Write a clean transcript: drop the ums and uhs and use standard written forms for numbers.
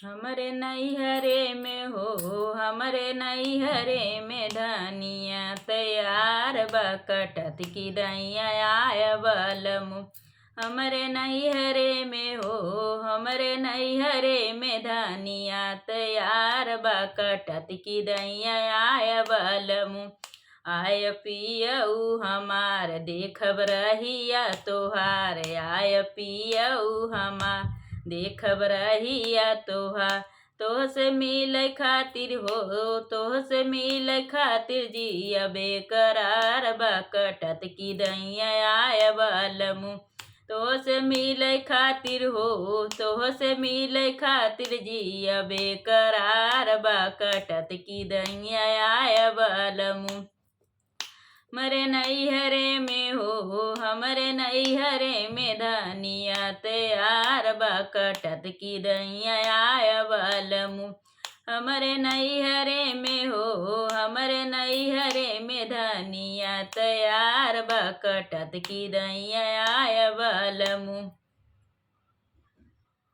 हमरे नैहरे में हो, हमरे नैहरे में धनिया तैयार बा कटत की दैया आय बलमु। हमरे नैहरे में हो, हमरे नैहरे में धनिया तैयार बा कटत की दैया आय बलमु। आय पियऊ हमार देखब रहिया तोहार, आय पियऊ हमार देखब रहिया तोहार। तोहसे मिले खातिर हो, तोहसे मिले खातिर जिया बेकरार बा कटत की दैया आय बलमु। तोहसे मिले खातिर हो, तोहसे मिले खातिर जिया बेकरार बा कटत की दैया आय बलमु। हमरे नैहरे में हो, हमरे नैहरे में धनिया तैयार बा कटत की दैया आय बलमु। हमरे नैहरे में हो, हमरे नैहरे में धनिया तैयार बा कटत की दैया आय बलमु।